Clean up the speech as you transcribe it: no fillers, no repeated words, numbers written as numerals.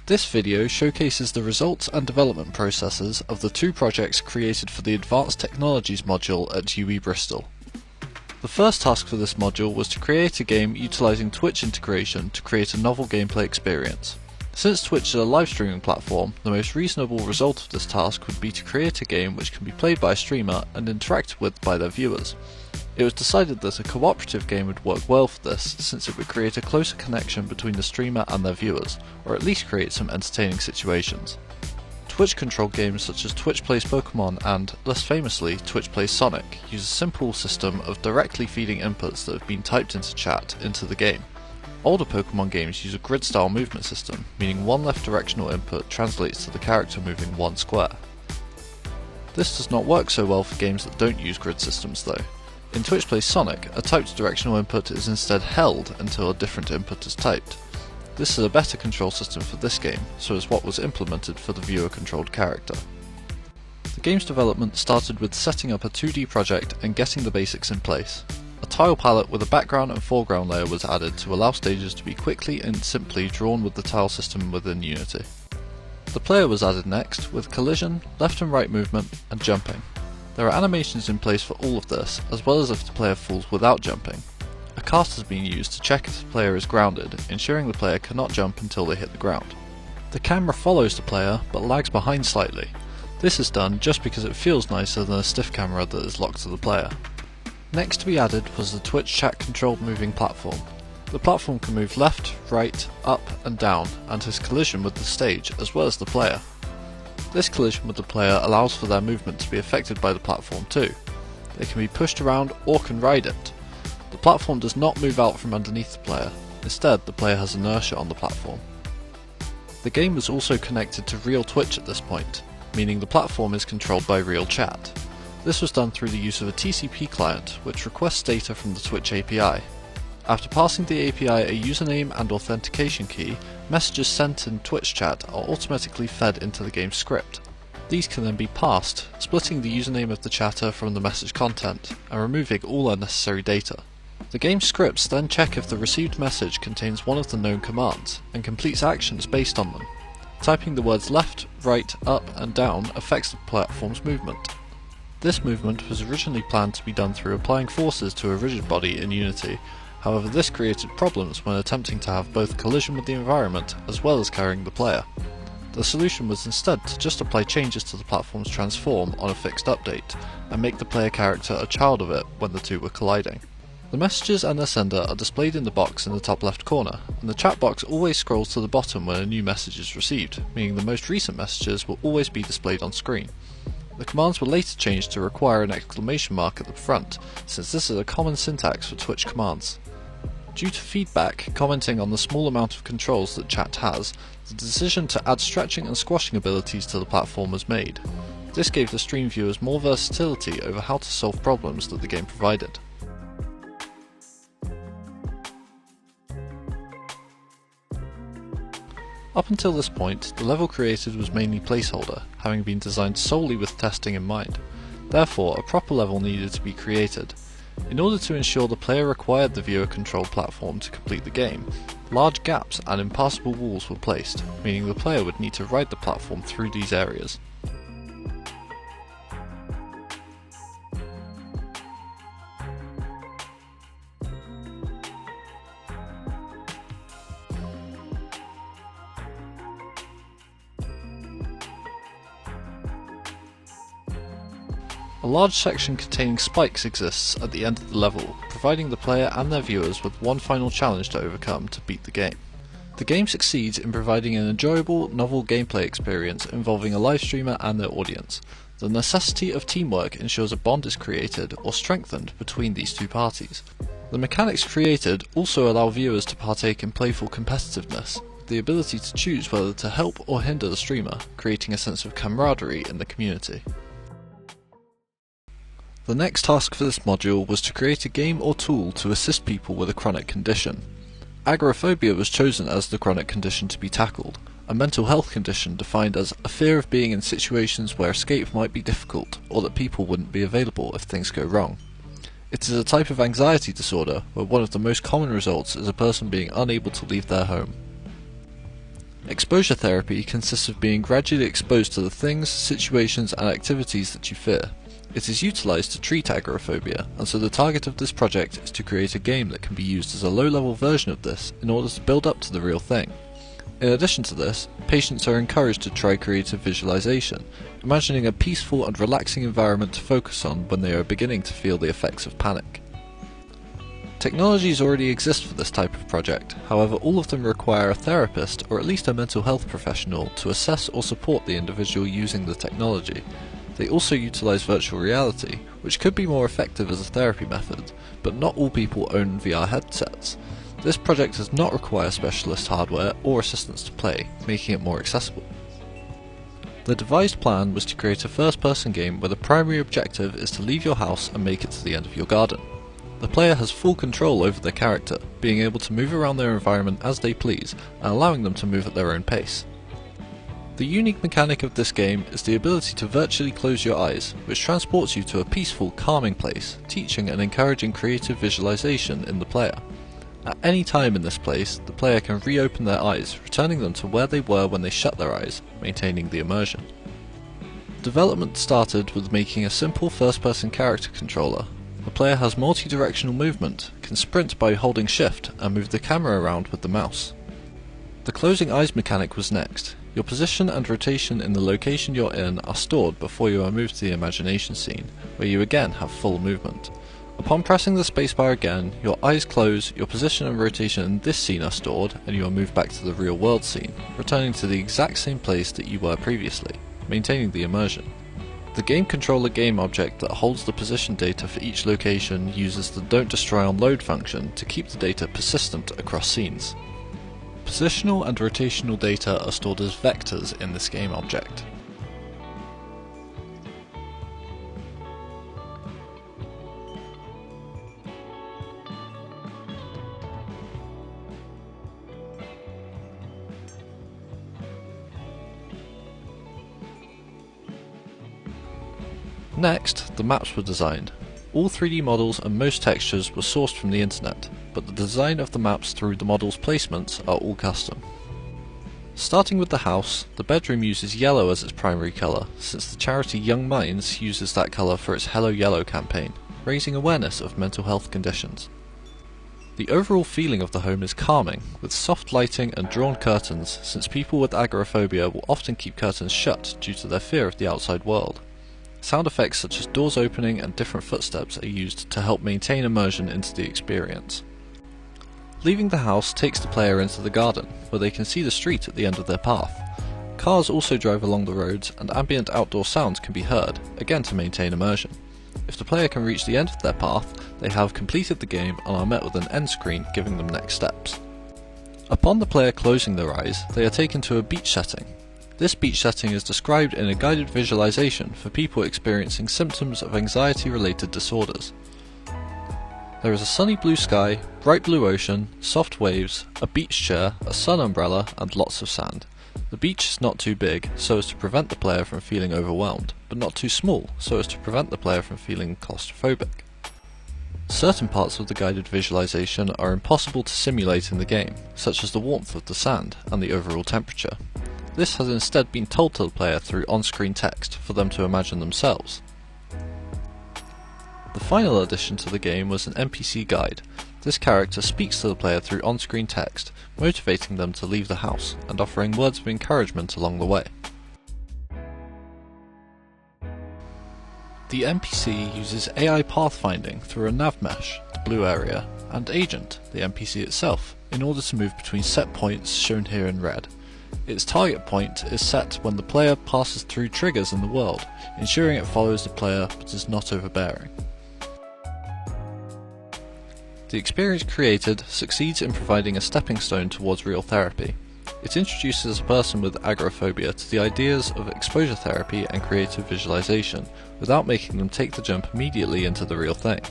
This video showcases the results and development processes of the two projects created for the Advanced Technologies module at UE Bristol. The first task for this module was to create a game utilising Twitch integration to create a novel gameplay experience. Since Twitch is a live streaming platform, the most reasonable result of this task would be to create a game which can be played by a streamer and interacted with by their viewers. It was decided that a cooperative game would work well for this, since it would create a closer connection between the streamer and their viewers, or at least create some entertaining situations. Twitch-controlled games such as Twitch Plays Pokemon and, less famously, Twitch Plays Sonic use a simple system of directly feeding inputs that have been typed into chat into the game. Older Pokemon games use a grid-style movement system, meaning one left directional input translates to the character moving one square. This does not work so well for games that don't use grid systems though. In Twitch Plays Sonic, a typed directional input is instead held until a different input is typed. This is a better control system for this game, so is what was implemented for the viewer-controlled character. The game's development started with setting up a 2D project and getting the basics in place. A tile palette with a background and foreground layer was added to allow stages to be quickly and simply drawn with the tile system within Unity. The player was added next, with collision, left and right movement, and jumping. There are animations in place for all of this, as well as if the player falls without jumping. A cast has been used to check if the player is grounded, ensuring the player cannot jump until they hit the ground. The camera follows the player, but lags behind slightly. This is done just because it feels nicer than a stiff camera that is locked to the player. Next to be added was the Twitch chat controlled moving platform. The platform can move left, right, up and down, and has collision with the stage as well as the player. This collision with the player allows for their movement to be affected by the platform too. They can be pushed around or can ride it. The platform does not move out from underneath the player, instead the player has inertia on the platform. The game was also connected to real Twitch at this point, meaning the platform is controlled by real chat. This was done through the use of a TCP client, which requests data from the Twitch API. After passing the API a username and authentication key, messages sent in Twitch chat are automatically fed into the game's script. These can then be parsed, splitting the username of the chatter from the message content, and removing all unnecessary data. The game's scripts then check if the received message contains one of the known commands, and completes actions based on them. Typing the words left, right, up and down affects the platform's movement. This movement was originally planned to be done through applying forces to a rigid body in Unity. However, this created problems when attempting to have both collision with the environment as well as carrying the player. The solution was instead to just apply changes to the platform's transform on a fixed update, and make the player character a child of it when the two were colliding. The messages and their sender are displayed in the box in the top left corner, and the chat box always scrolls to the bottom when a new message is received, meaning the most recent messages will always be displayed on screen. The commands were later changed to require an exclamation mark at the front, since this is a common syntax for Twitch commands. Due to feedback commenting on the small amount of controls that chat has, the decision to add stretching and squashing abilities to the platform was made. This gave the stream viewers more versatility over how to solve problems that the game provided. Up until this point, the level created was mainly placeholder, having been designed solely with testing in mind. Therefore, a proper level needed to be created. In order to ensure the player required the viewer-controlled platform to complete the game, large gaps and impassable walls were placed, meaning the player would need to ride the platform through these areas. A large section containing spikes exists at the end of the level, providing the player and their viewers with one final challenge to overcome to beat the game. The game succeeds in providing an enjoyable, novel gameplay experience involving a live streamer and their audience. The necessity of teamwork ensures a bond is created or strengthened between these two parties. The mechanics created also allow viewers to partake in playful competitiveness, with the ability to choose whether to help or hinder the streamer, creating a sense of camaraderie in the community. The next task for this module was to create a game or tool to assist people with a chronic condition. Agoraphobia was chosen as the chronic condition to be tackled, a mental health condition defined as a fear of being in situations where escape might be difficult or that people wouldn't be available if things go wrong. It is a type of anxiety disorder where one of the most common results is a person being unable to leave their home. Exposure therapy consists of being gradually exposed to the things, situations and activities that you fear. It is utilised to treat agoraphobia, and so the target of this project is to create a game that can be used as a low-level version of this in order to build up to the real thing. In addition to this, patients are encouraged to try creative visualisation, imagining a peaceful and relaxing environment to focus on when they are beginning to feel the effects of panic. Technologies already exist for this type of project, however all of them require a therapist or at least a mental health professional to assess or support the individual using the technology. They also utilise virtual reality, which could be more effective as a therapy method, but not all people own VR headsets. This project does not require specialist hardware or assistance to play, making it more accessible. The devised plan was to create a first-person game where the primary objective is to leave your house and make it to the end of your garden. The player has full control over their character, being able to move around their environment as they please, and allowing them to move at their own pace. The unique mechanic of this game is the ability to virtually close your eyes, which transports you to a peaceful, calming place, teaching and encouraging creative visualization in the player. At any time in this place, the player can reopen their eyes, returning them to where they were when they shut their eyes, maintaining the immersion. Development started with making a simple first-person character controller. The player has multi-directional movement, can sprint by holding shift, and move the camera around with the mouse. The closing eyes mechanic was next. Your position and rotation in the location you're in are stored before you are moved to the imagination scene, where you again have full movement. Upon pressing the spacebar again, your eyes close, your position and rotation in this scene are stored, and you are moved back to the real world scene, returning to the exact same place that you were previously, maintaining the immersion. The game controller game object that holds the position data for each location uses the don't destroy on load function to keep the data persistent across scenes. Positional and rotational data are stored as vectors in this game object. Next, the maps were designed. All 3D models and most textures were sourced from the internet, but the design of the maps through the models' placements are all custom. Starting with the house, the bedroom uses yellow as its primary colour, since the charity Young Minds uses that colour for its Hello Yellow campaign, raising awareness of mental health conditions. The overall feeling of the home is calming, with soft lighting and drawn curtains, since people with agoraphobia will often keep curtains shut due to their fear of the outside world. Sound effects such as doors opening and different footsteps are used to help maintain immersion into the experience. Leaving the house takes the player into the garden, where they can see the street at the end of their path. Cars also drive along the roads, and ambient outdoor sounds can be heard, again to maintain immersion. If the player can reach the end of their path, they have completed the game and are met with an end screen giving them next steps. Upon the player closing their eyes, they are taken to a beach setting. This beach setting is described in a guided visualization for people experiencing symptoms of anxiety-related disorders. There is a sunny blue sky, bright blue ocean, soft waves, a beach chair, a sun umbrella, and lots of sand. The beach is not too big, so as to prevent the player from feeling overwhelmed, but not too small, so as to prevent the player from feeling claustrophobic. Certain parts of the guided visualization are impossible to simulate in the game, such as the warmth of the sand and the overall temperature. This has instead been told to the player through on-screen text for them to imagine themselves. The final addition to the game was an NPC guide. This character speaks to the player through on-screen text, motivating them to leave the house and offering words of encouragement along the way. The NPC uses AI pathfinding through a nav mesh, the blue area, and Agent, the NPC itself, in order to move between set points shown here in red. Its target point is set when the player passes through triggers in the world, ensuring it follows the player but is not overbearing. The experience created succeeds in providing a stepping stone towards real therapy. It introduces a person with agoraphobia to the ideas of exposure therapy and creative visualization, without making them take the jump immediately into the real thing.